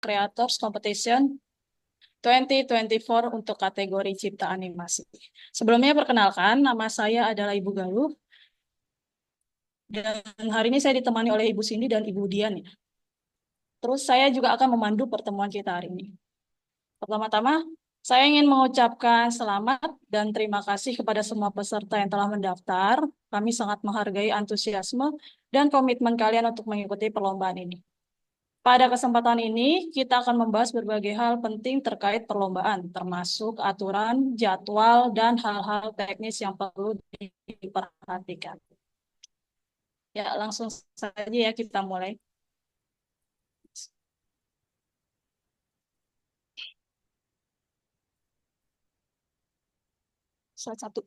Creators Competition 2024 untuk kategori cipta animasi. Sebelumnya perkenalkan, nama saya adalah Ibu Galuh. Dan hari ini saya ditemani oleh Ibu Cindy dan Ibu Dian. Ya. Terus saya juga akan memandu pertemuan kita hari ini. Pertama-tama, saya ingin mengucapkan selamat dan terima kasih kepada semua peserta yang telah mendaftar. Kami sangat menghargai antusiasme dan komitmen kalian untuk mengikuti perlombaan ini. Pada kesempatan ini, kita akan membahas berbagai hal penting terkait perlombaan, termasuk aturan, jadwal, dan hal-hal teknis yang perlu diperhatikan. Ya, langsung saja ya kita mulai. Slide 1.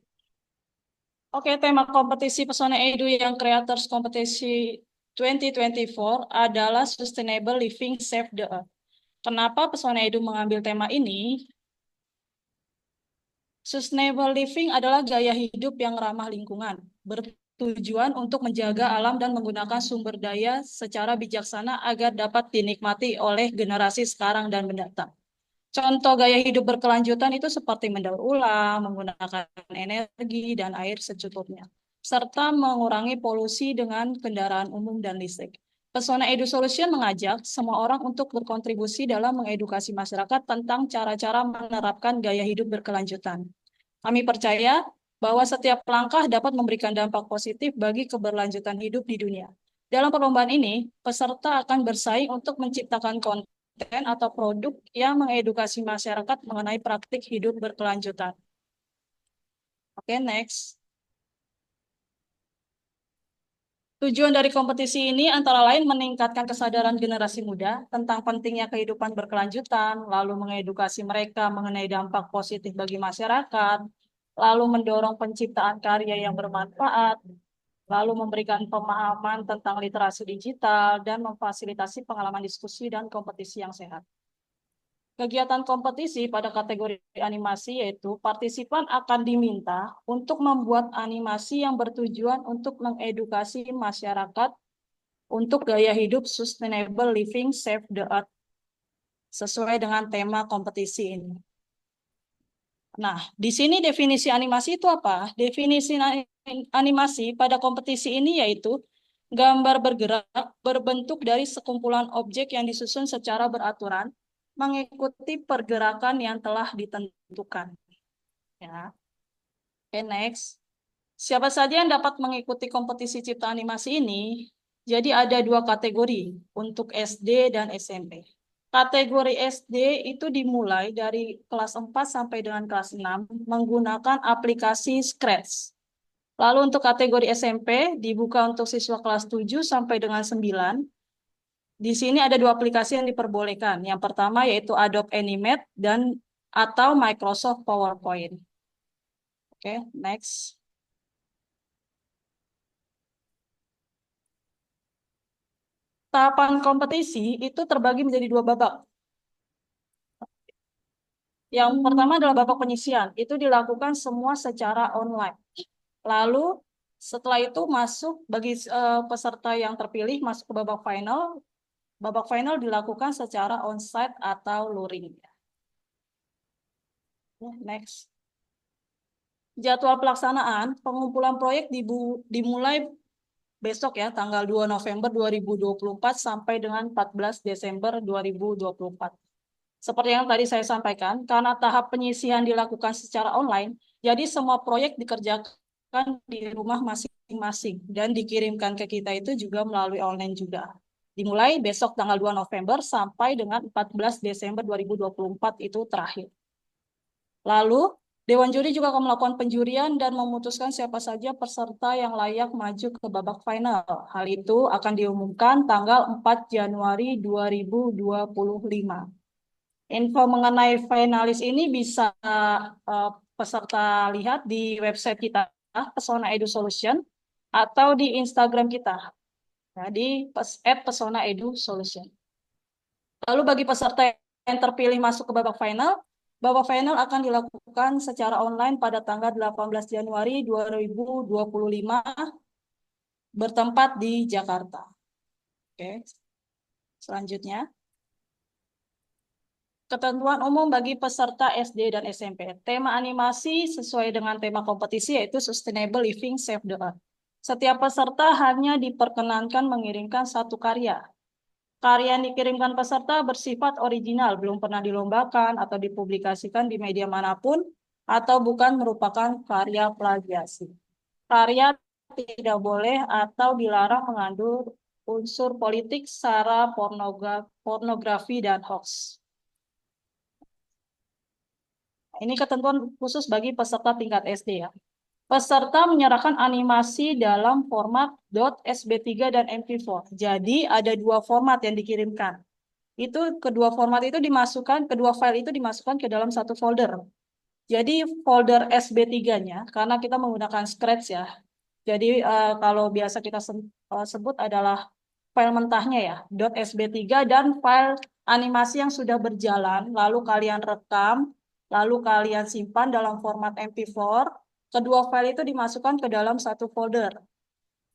Oke, tema kompetisi Pesona Edu yang Creators Kompetisi 2024 adalah Sustainable Living Save the Earth. Kenapa Pesona Edu mengambil tema ini? Sustainable living adalah gaya hidup yang ramah lingkungan, bertujuan untuk menjaga alam dan menggunakan sumber daya secara bijaksana agar dapat dinikmati oleh generasi sekarang dan mendatang. Contoh gaya hidup berkelanjutan itu seperti mendaur ulang, menggunakan energi dan air secukupnya, serta mengurangi polusi dengan kendaraan umum dan listrik. Pesona Edu Solution mengajak semua orang untuk berkontribusi dalam mengedukasi masyarakat tentang cara-cara menerapkan gaya hidup berkelanjutan. Kami percaya bahwa setiap langkah dapat memberikan dampak positif bagi keberlanjutan hidup di dunia. Dalam perlombaan ini, peserta akan bersaing untuk menciptakan konten atau produk yang mengedukasi masyarakat mengenai praktik hidup berkelanjutan. Oke, next. Tujuan dari kompetisi ini antara lain meningkatkan kesadaran generasi muda tentang pentingnya kehidupan berkelanjutan, lalu mengedukasi mereka mengenai dampak positif bagi masyarakat, lalu mendorong penciptaan karya yang bermanfaat, lalu memberikan pemahaman tentang literasi digital, dan memfasilitasi pengalaman diskusi dan kompetisi yang sehat. Kegiatan kompetisi pada kategori animasi yaitu partisipan akan diminta untuk membuat animasi yang bertujuan untuk mengedukasi masyarakat untuk gaya hidup sustainable living save the earth sesuai dengan tema kompetisi ini. Nah, di sini definisi animasi itu apa? Definisi animasi pada kompetisi ini yaitu gambar bergerak berbentuk dari sekumpulan objek yang disusun secara beraturan mengikuti pergerakan yang telah ditentukan. Ya. Oke, next. Siapa saja yang dapat mengikuti kompetisi cipta animasi ini? Jadi ada dua kategori untuk SD dan SMP. Kategori SD itu dimulai dari kelas 4 sampai dengan kelas 6 menggunakan aplikasi Scratch. Lalu untuk kategori SMP dibuka untuk siswa kelas 7 sampai dengan 9. Di sini ada dua aplikasi yang diperbolehkan. Yang pertama yaitu Adobe Animate dan atau Microsoft PowerPoint. Oke, next. Tahapan kompetisi itu terbagi menjadi dua babak. Yang pertama adalah babak penyisian. Itu dilakukan semua secara online. Lalu setelah itu masuk bagi peserta yang terpilih masuk ke babak final. Babak final dilakukan secara onsite atau luring. Next. Jadwal pelaksanaan pengumpulan proyek dimulai besok ya, tanggal 2 November 2024 sampai dengan 14 Desember 2024. Seperti yang tadi saya sampaikan, karena tahap penyisihan dilakukan secara online, jadi semua proyek dikerjakan di rumah masing-masing dan dikirimkan ke kita itu juga melalui online juga. Dimulai besok tanggal 2 November sampai dengan 14 Desember 2024 itu terakhir. Lalu, Dewan Juri juga akan melakukan penjurian dan memutuskan siapa saja peserta yang layak maju ke babak final. Hal itu akan diumumkan tanggal 4 Januari 2025. Info mengenai finalis ini bisa peserta lihat di website kita, Pesona Edu Solution, atau di Instagram kita, ya, di @pesona_edu_solution. Lalu bagi peserta yang terpilih masuk ke babak final akan dilakukan secara online pada tanggal 18 Januari 2025 bertempat di Jakarta. Oke, selanjutnya. Ketentuan umum bagi peserta SD dan SMP. Tema animasi sesuai dengan tema kompetisi yaitu Sustainable Living Save the Earth. Setiap peserta hanya diperkenankan mengirimkan satu karya. Karya yang dikirimkan peserta bersifat original, belum pernah dilombakan atau dipublikasikan di media manapun, atau bukan merupakan karya plagiasi. Karya tidak boleh atau dilarang mengandung unsur politik, sara, pornografi, dan hoax. Ini ketentuan khusus bagi peserta tingkat SD ya. Peserta menyerahkan animasi dalam format .sb3 dan MP4. Jadi ada dua format yang dikirimkan. Itu kedua format itu dimasukkan, kedua file itu dimasukkan ke dalam satu folder. Jadi folder SB3-nya, karena kita menggunakan Scratch ya. Jadi kalau biasa kita sebut adalah file mentahnya ya, .sb3 dan file animasi yang sudah berjalan, lalu kalian rekam, lalu kalian simpan dalam format MP4. Kedua file itu dimasukkan ke dalam satu folder.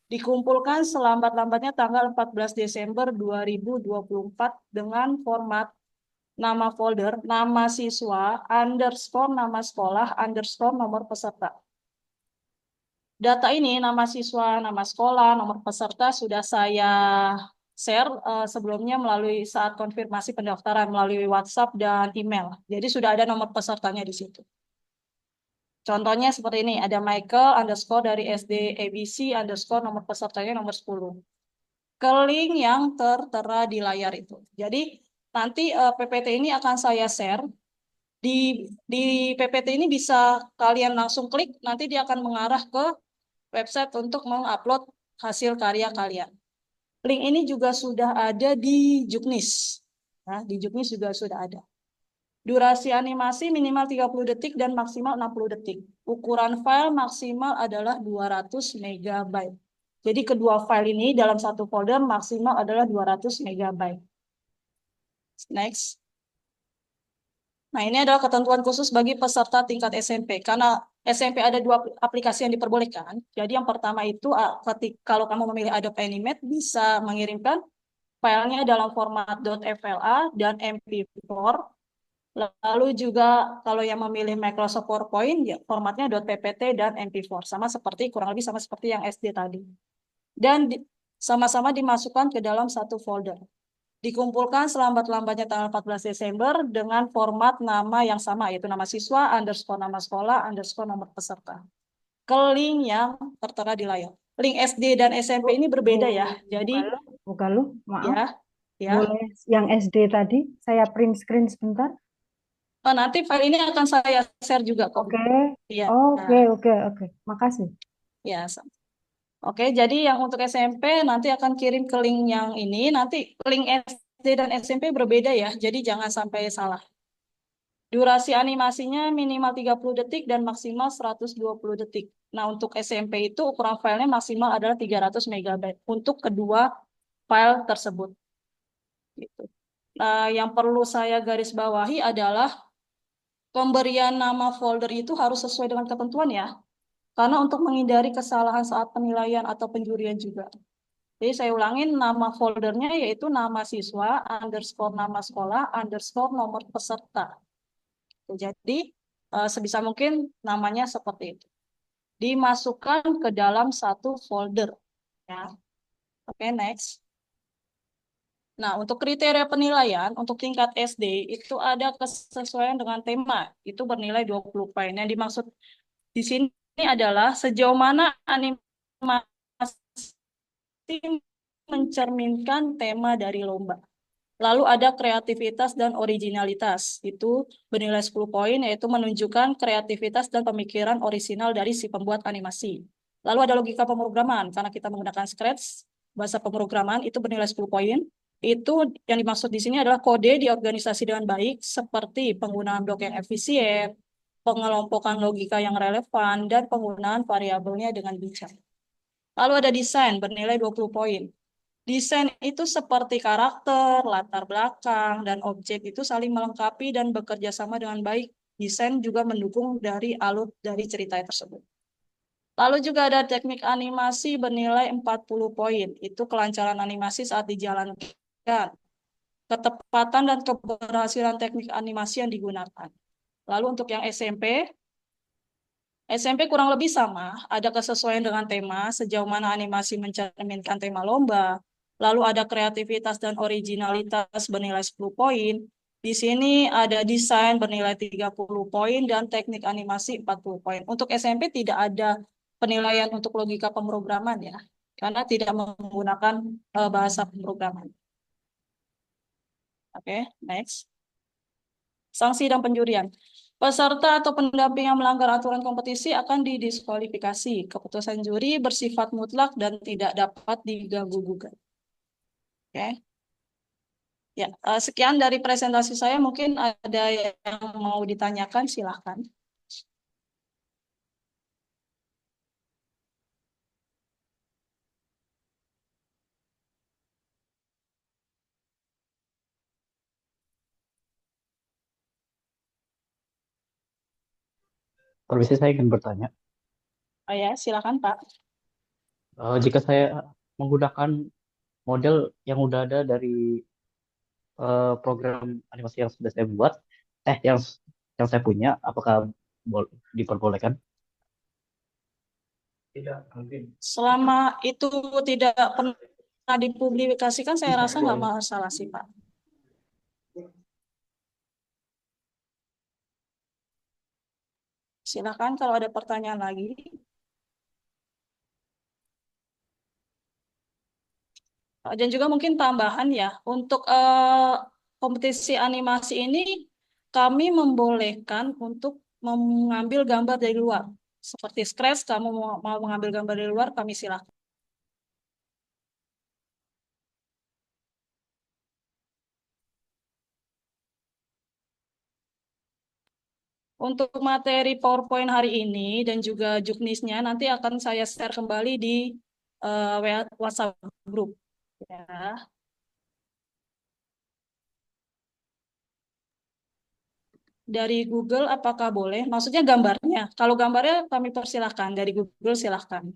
Dikumpulkan selambat-lambatnya tanggal 14 Desember 2024 dengan format nama folder, nama siswa, underscore nama sekolah, underscore nomor peserta. Data ini, nama siswa, nama sekolah, nomor peserta sudah saya share sebelumnya melalui saat konfirmasi pendaftaran melalui WhatsApp dan email. Jadi sudah ada nomor pesertanya di situ. Contohnya seperti ini, ada Michael underscore dari SD ABC underscore nomor pesertanya nomor 10. Ke link yang tertera di layar itu. Jadi nanti PPT ini akan saya share. Di PPT ini bisa kalian langsung klik, nanti dia akan mengarah ke website untuk mengupload hasil karya kalian. Link ini juga sudah ada di Juknis. Nah, di Juknis juga sudah ada. Durasi animasi minimal 30 detik dan maksimal 60 detik. Ukuran file maksimal adalah 200 MB. Jadi kedua file ini dalam satu folder maksimal adalah 200 MB. Next. Nah, ini adalah ketentuan khusus bagi peserta tingkat SMP. Karena SMP ada dua aplikasi yang diperbolehkan. Jadi yang pertama itu kalau kamu memilih Adobe Animate bisa mengirimkan filenya dalam format .fla dan MP4. Lalu juga kalau yang memilih Microsoft PowerPoint, ya formatnya .ppt dan MP4. Kurang lebih sama seperti yang SD tadi. Dan sama-sama dimasukkan ke dalam satu folder. Dikumpulkan selambat-lambatnya tanggal 14 Desember dengan format nama yang sama, yaitu nama siswa, underscore nama sekolah, underscore nomor peserta. Ke link yang tertera di layar. Link SD dan SMP ini berbeda ya. Jadi, Bukalu, maaf. ya, ya. Boleh yang SD tadi saya print screen sebentar? Nanti file ini akan saya share juga kok. Oke. Iya. Oke, Nah, oke, oke. Makasih. ya. Oke, jadi yang untuk SMP nanti akan kirim ke link yang ini. Nanti link SD dan SMP berbeda ya. Jadi jangan sampai salah. Durasi animasinya minimal 30 detik dan maksimal 120 detik. Nah, untuk SMP itu ukuran filenya maksimal adalah 300 MB untuk kedua file tersebut. Gitu. Nah, yang perlu saya garis bawahi adalah pemberian nama folder itu harus sesuai dengan ketentuan ya. Karena untuk menghindari kesalahan saat penilaian atau penjurian juga. Jadi saya ulangin nama foldernya yaitu nama siswa, underscore nama sekolah, underscore nomor peserta. Jadi sebisa mungkin namanya seperti itu. Dimasukkan ke dalam satu folder. Ya. Oke, next. Nah, untuk kriteria penilaian untuk tingkat SD itu ada kesesuaian dengan tema. Itu bernilai 20 poin. Yang dimaksud di sini adalah sejauh mana animasi mencerminkan tema dari lomba. Lalu ada kreativitas dan originalitas. Itu bernilai 10 poin, yaitu menunjukkan kreativitas dan pemikiran orisinal dari si pembuat animasi. Lalu ada logika pemrograman, karena kita menggunakan Scratch, bahasa pemrograman, itu bernilai 10 poin. Itu yang dimaksud di sini adalah kode diorganisasi dengan baik, seperti penggunaan blok yang efisien, pengelompokan logika yang relevan, dan penggunaan variabelnya dengan bijak. Lalu ada desain, bernilai 20 poin. Desain itu seperti karakter, latar belakang, dan objek itu saling melengkapi dan bekerja sama dengan baik. Desain juga mendukung dari alur dari cerita tersebut. Lalu juga ada teknik animasi bernilai 40 poin. Itu kelancaran animasi saat dijalankan. ketepatan dan keberhasilan teknik animasi yang digunakan. Lalu untuk yang SMP kurang lebih sama, ada kesesuaian dengan tema, sejauh mana animasi mencerminkan tema lomba, lalu ada kreativitas dan originalitas bernilai 10 poin. Di sini ada desain bernilai 30 poin dan teknik animasi 40 poin. Untuk SMP tidak ada penilaian untuk logika pemrograman ya, karena tidak menggunakan bahasa pemrograman. Oke, next. Sanksi dan penjurian. Peserta atau pendamping yang melanggar aturan kompetisi akan didiskualifikasi. Keputusan juri bersifat mutlak dan tidak dapat diganggu-gugat. Oke. Ya, sekian dari presentasi saya. Mungkin ada yang mau ditanyakan, silahkan. Permisi, saya ingin bertanya. Oh ya, silahkan Pak. Jika saya menggunakan model yang udah ada dari program animasi yang sudah saya buat, eh yang saya punya, apakah diperbolehkan? Tidak, mungkin. Selama itu tidak pernah dipublikasikan, saya Bisa, rasa nggak boleh. masalah sih Pak. Silahkan kalau ada pertanyaan lagi. Dan juga mungkin tambahan ya, untuk kompetisi animasi ini kami membolehkan untuk mengambil gambar dari luar. Seperti Scratch, kamu mau mengambil gambar dari luar, kami silakan. Untuk materi PowerPoint hari ini dan juga juknisnya nanti akan saya share kembali di WhatsApp group. Ya. Dari Google apakah boleh? Maksudnya gambarnya. Kalau gambarnya kami persilahkan. Dari Google silahkan.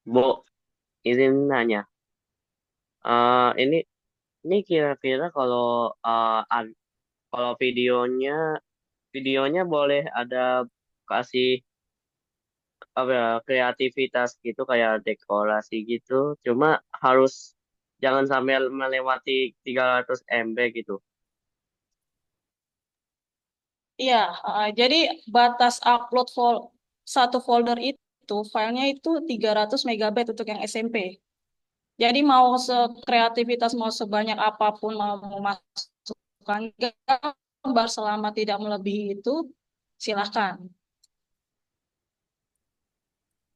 Bu, izin nanya. Ini kira-kira kalau kalau videonya boleh ada kasih apa ya, kreativitas gitu kayak dekorasi gitu. Cuma harus jangan sampai melewati 300 MB gitu. Iya, jadi batas upload satu folder itu filenya itu 300 megabyte untuk yang SMP. Jadi mau sekreativitas mau sebanyak apapun mau memasukkan gambar selama tidak melebihi itu silahkan.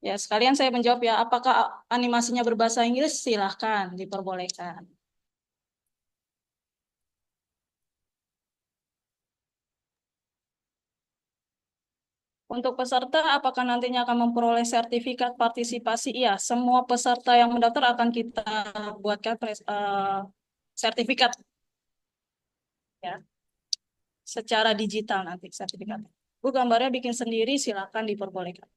Ya, sekalian saya menjawab ya, apakah animasinya berbahasa Inggris? Silahkan, diperbolehkan. Untuk peserta, apakah nantinya akan memperoleh sertifikat partisipasi? Iya, semua peserta yang mendaftar akan kita buatkan sertifikat ya, secara digital nanti sertifikatnya. Bu, gambarnya bikin sendiri, silakan diperbolehkan.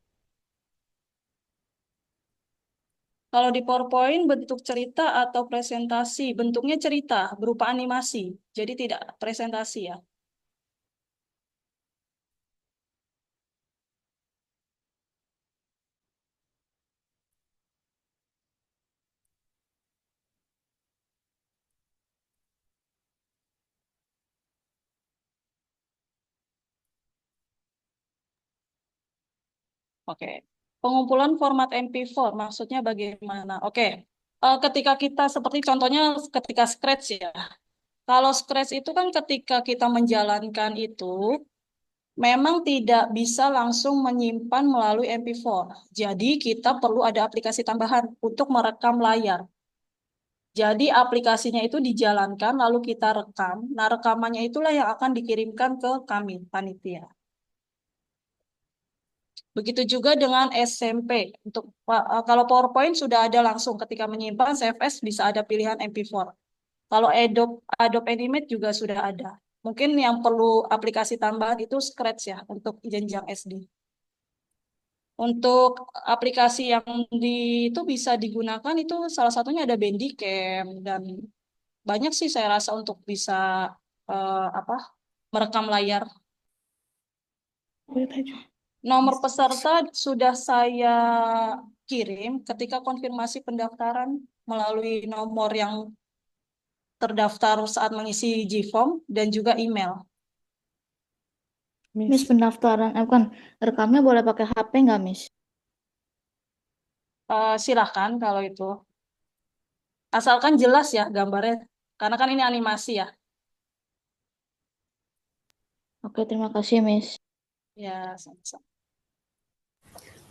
Kalau di PowerPoint bentuk cerita atau presentasi, bentuknya cerita berupa animasi, jadi tidak presentasi ya. Oke. Pengumpulan format MP4 maksudnya bagaimana? Oke. Ketika kita seperti contohnya ketika Scratch ya. Kalau Scratch itu kan ketika kita menjalankan itu memang tidak bisa langsung menyimpan melalui MP4. Jadi kita perlu ada aplikasi tambahan untuk merekam layar. Jadi aplikasinya itu dijalankan lalu kita rekam. Nah, rekamannya itulah yang akan dikirimkan ke kami, panitia. Begitu juga dengan SMP. Untuk kalau PowerPoint sudah ada langsung ketika menyimpan CSV bisa ada pilihan MP4. Kalau Adobe Animate juga sudah ada. Mungkin yang perlu aplikasi tambahan itu Scratch ya untuk jenjang SD. Untuk aplikasi yang di itu bisa digunakan itu salah satunya ada Bandicam dan banyak sih saya rasa untuk bisa apa merekam layar. Nomor peserta sudah saya kirim ketika konfirmasi pendaftaran melalui nomor yang terdaftar saat mengisi G-form dan juga email. Miss, pendaftaran, bukan, rekamnya boleh pakai HP nggak, Miss? Silahkan kalau itu. Asalkan jelas ya gambarnya. Karena kan ini animasi ya. Oke, terima kasih, Miss. Ya, sama-sama.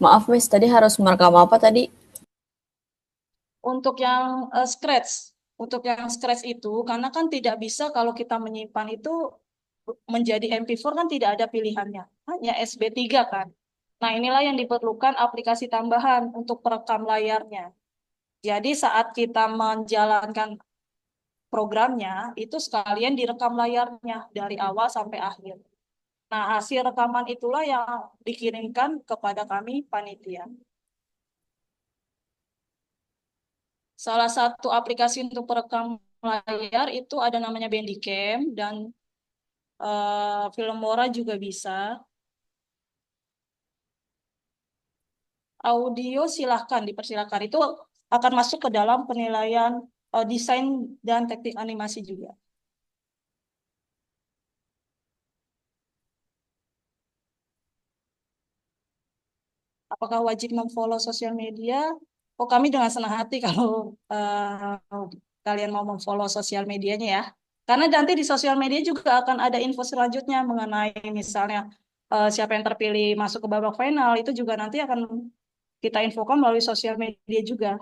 Maaf, Miss, tadi harus merekam apa tadi? Untuk yang Scratch itu, karena kan tidak bisa kalau kita menyimpan itu menjadi MP4 kan tidak ada pilihannya. Hanya SB3 kan. Nah, inilah yang diperlukan aplikasi tambahan untuk perekam layarnya. Jadi saat kita menjalankan programnya, itu sekalian direkam layarnya dari awal sampai akhir. Nah, hasil rekaman itulah yang dikirimkan kepada kami panitia. Salah satu aplikasi untuk perekam layar itu ada namanya Bandicam dan Filmora juga bisa. Audio silahkan dipersilahkan. Itu akan masuk ke dalam penilaian desain dan teknik animasi juga. Apakah wajib memfollow sosial media? Oh, kami dengan senang hati kalau kalian mau memfollow sosial medianya ya. Karena nanti di sosial media juga akan ada info selanjutnya mengenai misalnya siapa yang terpilih masuk ke babak final, itu juga nanti akan kita infokan melalui sosial media juga.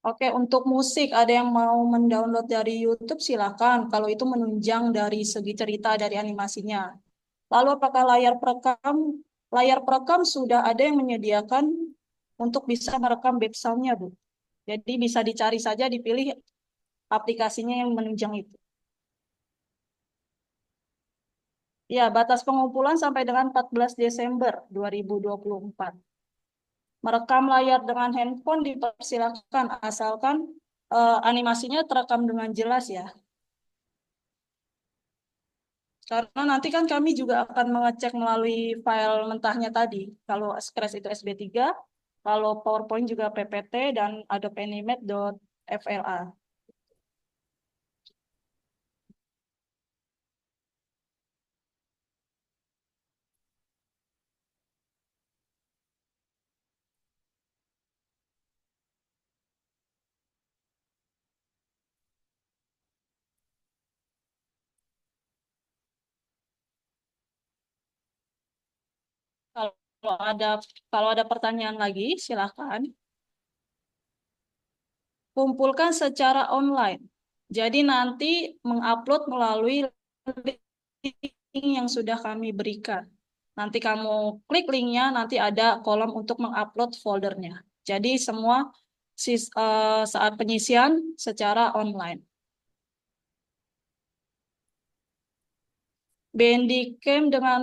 Oke, untuk musik ada yang mau mendownload dari YouTube silakan. Kalau itu menunjang dari segi cerita dari animasinya. Lalu apakah layar perekam sudah ada yang menyediakan untuk bisa merekam background-nya, Bu? Jadi bisa dicari saja, dipilih aplikasinya yang menunjang itu. Ya, batas pengumpulan sampai dengan 14 Desember 2024. Merekam layar dengan handphone dipersilakan asalkan animasinya terekam dengan jelas ya. Karena nanti kan kami juga akan mengecek melalui file mentahnya tadi. Kalau Scratch itu SB3, kalau PowerPoint juga PPT dan Adobe Animate.fla. Kalau ada kalau ada pertanyaan lagi, silakan. Kumpulkan secara online. Jadi nanti mengupload melalui link yang sudah kami berikan. Nanti kamu klik linknya, nanti ada kolom untuk mengupload foldernya. Jadi semua saat penyisian secara online. Bandicam dengan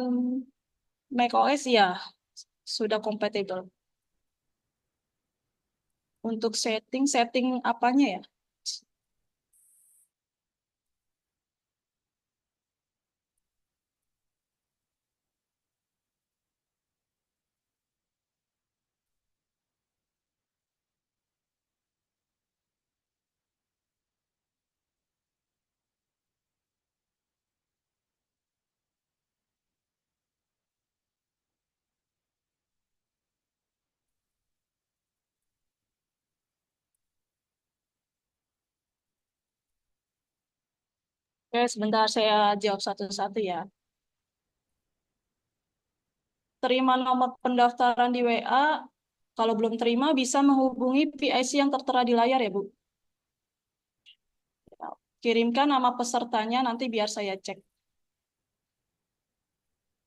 macOS ya sudah kompatibel. Untuk setting apanya ya? Oke, sebentar saya jawab satu-satu ya. Terima nomor pendaftaran di WA. Kalau belum terima bisa menghubungi PIC yang tertera di layar ya, Bu. Kirimkan nama pesertanya, nanti biar saya cek.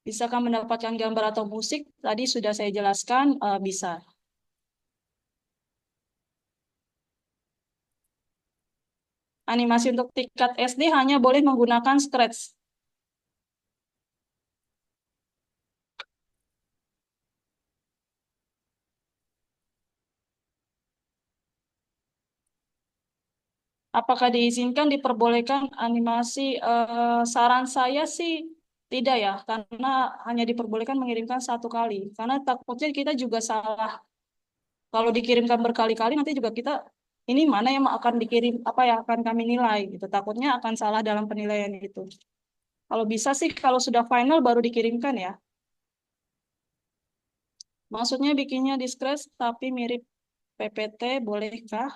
Bisakah mendapatkan gambar atau musik? Tadi sudah saya jelaskan, bisa. Animasi untuk tingkat SD hanya boleh menggunakan Scratch. Apakah diizinkan, diperbolehkan animasi? Saran saya sih tidak ya, karena hanya diperbolehkan mengirimkan satu kali. Karena takutnya kita juga salah. Kalau dikirimkan berkali-kali, nanti juga kita ini mana yang akan dikirim, apa yang akan kami nilai gitu. Takutnya akan salah dalam penilaian itu. Kalau bisa sih, kalau sudah final baru dikirimkan ya. Maksudnya bikinnya di Scratch tapi mirip PPT, bolehkah?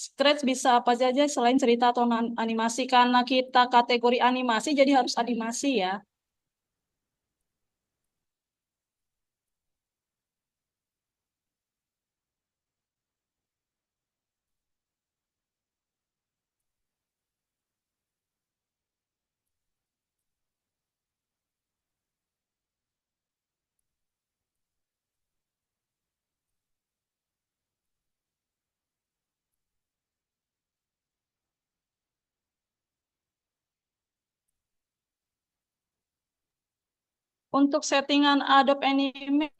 Scratch bisa apa saja selain cerita atau animasi. Karena kita kategori animasi, jadi harus animasi ya. Untuk settingan Adobe Animate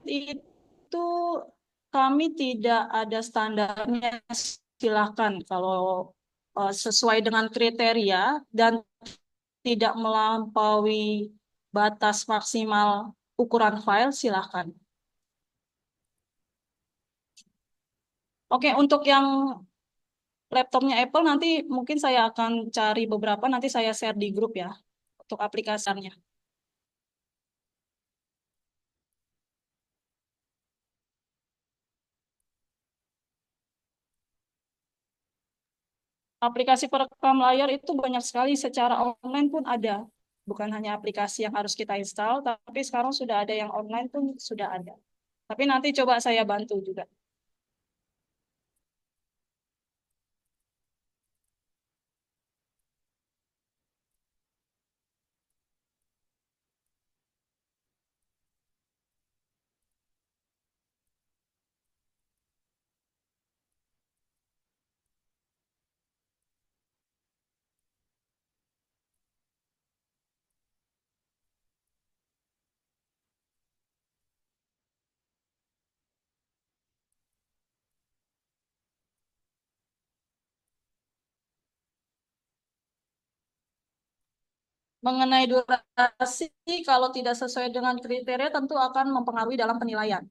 itu kami tidak ada standarnya. Silahkan kalau sesuai dengan kriteria dan tidak melampaui batas maksimal ukuran file, silahkan. Oke, untuk yang laptopnya Apple nanti mungkin saya akan cari beberapa, nanti saya share di grup ya untuk aplikasinya. Aplikasi perekam layar itu banyak sekali, secara online pun ada. Bukan hanya aplikasi yang harus kita install, tapi sekarang sudah ada yang online pun sudah ada. Tapi nanti coba saya bantu juga. Mengenai durasi, kalau tidak sesuai dengan kriteria tentu akan mempengaruhi dalam penilaian.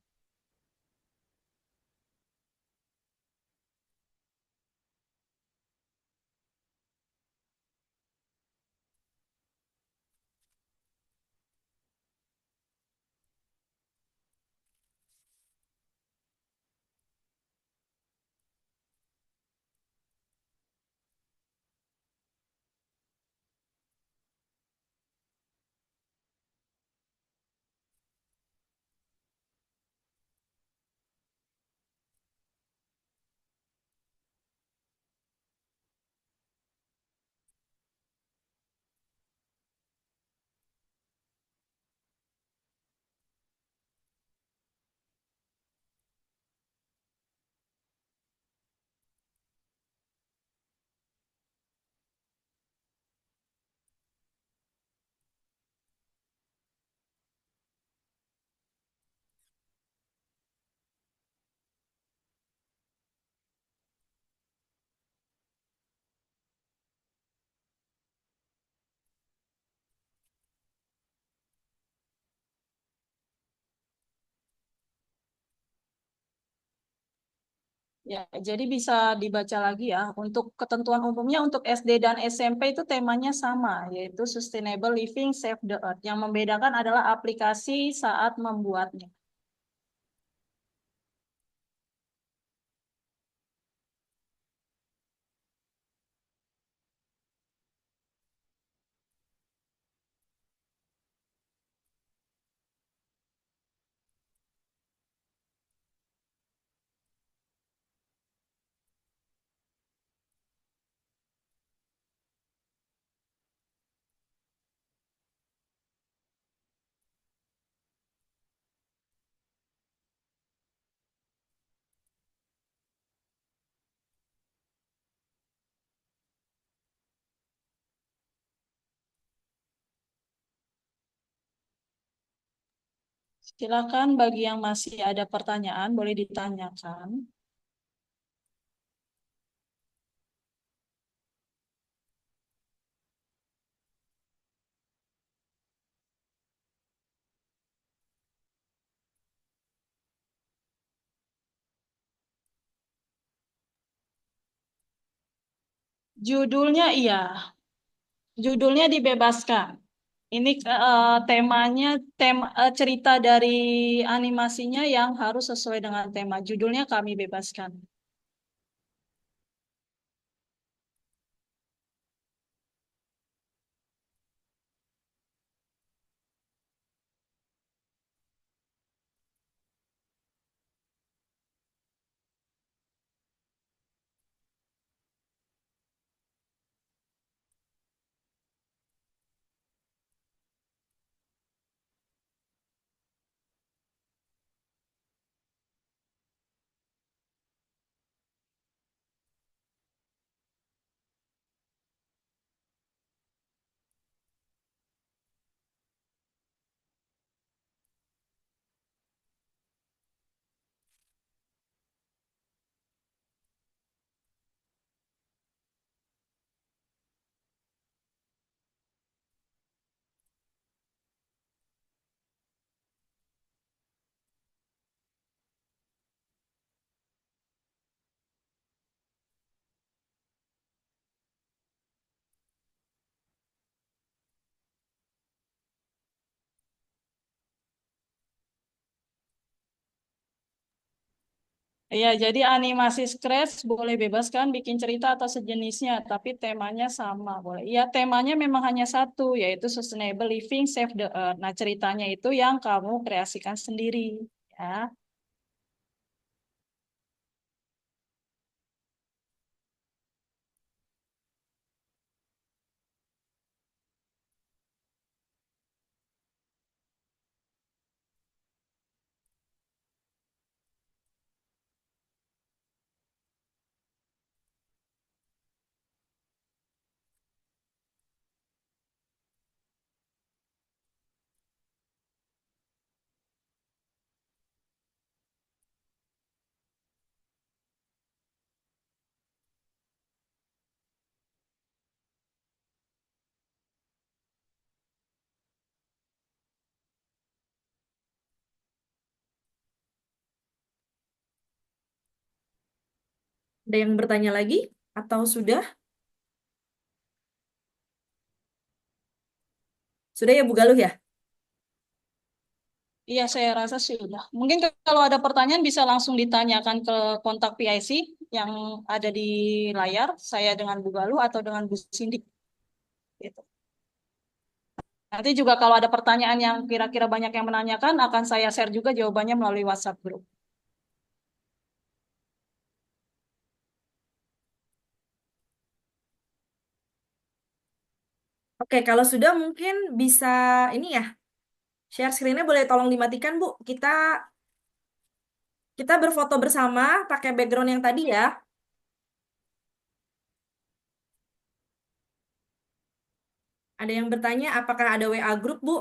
Ya, jadi bisa dibaca lagi ya. Untuk ketentuan umumnya untuk SD dan SMP itu temanya sama, yaitu Sustainable Living Save the Earth. Yang membedakan adalah aplikasi saat membuatnya. Silakan bagi yang masih ada pertanyaan boleh ditanyakan. Judulnya iya, judulnya dibebaskan. Ini temanya cerita dari animasinya yang harus sesuai dengan tema. Judulnya kami bebaskan. Ya, jadi animasi Scratch boleh bebas kan bikin cerita atau sejenisnya, tapi temanya sama boleh. Ya, temanya memang hanya satu, yaitu Sustainable Living, Save the Earth. Nah, ceritanya itu yang kamu kreasikan sendiri, ya. Ada yang bertanya lagi? Atau sudah? Sudah ya Bu Galuh ya? Iya, saya rasa sih udah. Mungkin kalau ada pertanyaan bisa langsung ditanyakan ke kontak PIC yang ada di layar, saya dengan Bu Galuh atau dengan Bu Cindy. Gitu. Nanti juga kalau ada pertanyaan yang kira-kira banyak yang menanyakan, akan saya share juga jawabannya melalui WhatsApp group. Oke, kalau sudah mungkin bisa ini ya. Share screen-nya boleh tolong dimatikan, Bu. Kita berfoto bersama pakai background yang tadi ya. Ada yang bertanya apakah ada WA group, Bu?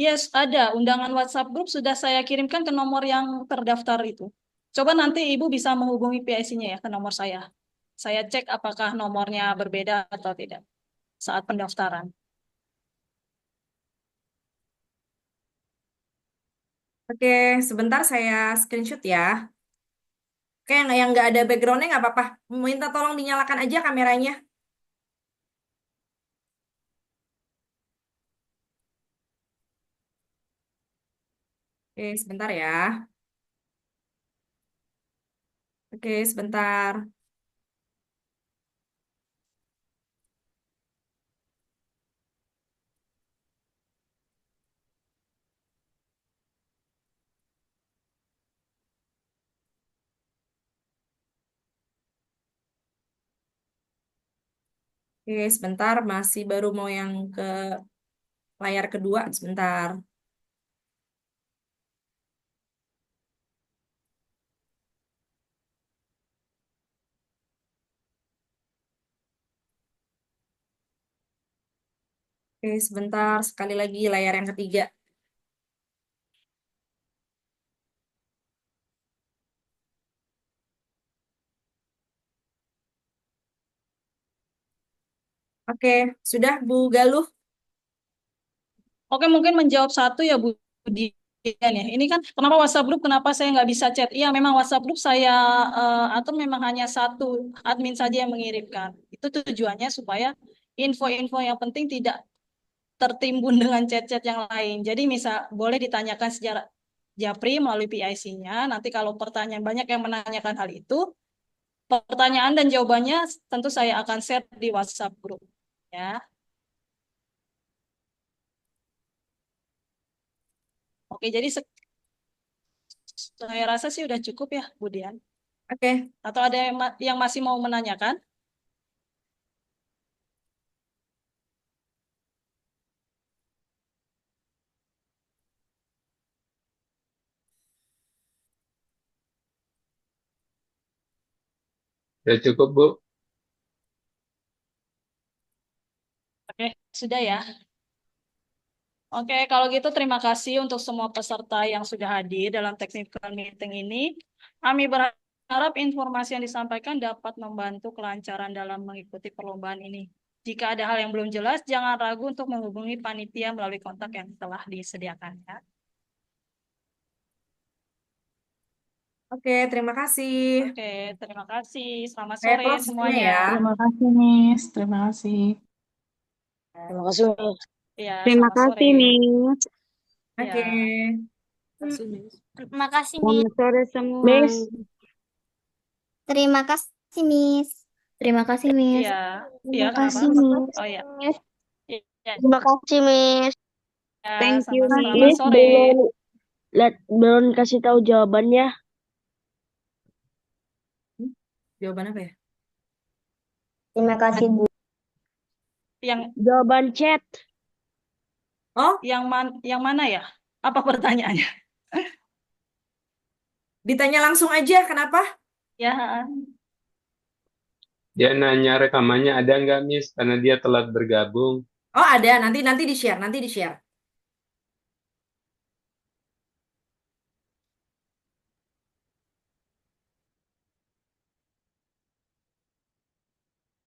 Yes, ada. Undangan WhatsApp group sudah saya kirimkan ke nomor yang terdaftar itu. Coba nanti Ibu bisa menghubungi PIC-nya ya ke nomor saya. Saya cek apakah nomornya berbeda atau tidak saat pendaftaran. Oke, sebentar saya screenshot ya. Oke, yang nggak ada background-nya nggak apa-apa. Minta tolong dinyalakan aja kameranya. Oke, sebentar ya. Oke, sebentar. Oke, sebentar. Masih baru mau yang ke layar kedua. Sebentar. Oke, sebentar. Sekali lagi layar yang ketiga. Oke, sudah Bu Galuh? Oke, mungkin menjawab satu ya Bu Dian ya. Ini kan kenapa WhatsApp group, kenapa saya nggak bisa chat? Iya, memang WhatsApp group saya atur memang hanya satu admin saja yang mengirimkan. Itu tujuannya supaya info-info yang penting tidak tertimbun dengan chat-chat yang lain. Jadi misal boleh ditanyakan secara Japri melalui PIC-nya. Nanti kalau pertanyaan banyak yang menanyakan hal itu, pertanyaan dan jawabannya tentu saya akan share di WhatsApp group. Ya, oke. Jadi saya rasa sih udah cukup ya, Bu Dian. Oke, Atau ada yang masih mau menanyakan? Udah cukup, Bu. Oke, sudah ya. Oke, kalau gitu terima kasih untuk semua peserta yang sudah hadir dalam technical meeting ini. Kami berharap informasi yang disampaikan dapat membantu kelancaran dalam mengikuti perlombaan ini. Jika ada hal yang belum jelas, jangan ragu untuk menghubungi panitia melalui kontak yang telah disediakan. Ya. oke, terima kasih. Oke, terima kasih. Selamat Saya sore close semuanya. ya. Terima kasih, Miss. Terima kasih. Terima kasih, Miss. Ya, Terima selamat sore. kasih, Miss. Oke. Terima kasih, Miss. Selamat sore semua. Miss. Terima kasih, Miss. Terima kasih, Miss. Iya, Terima kenapa? kasih, Miss. Oh iya. Iya, Terima kasih, Miss. ya, Thank you, selamat Miss, sore. belum kasih tahu jawabannya. Jawaban apa ya? Terima kasih, Bu. Yang Jawaban chat. Oh, yang mana ya? Apa pertanyaannya? ditanya langsung aja, kenapa? Ya, Dia nanya rekamannya ada nggak, Miss? Karena dia telat bergabung. Oh, ada. Nanti di-share.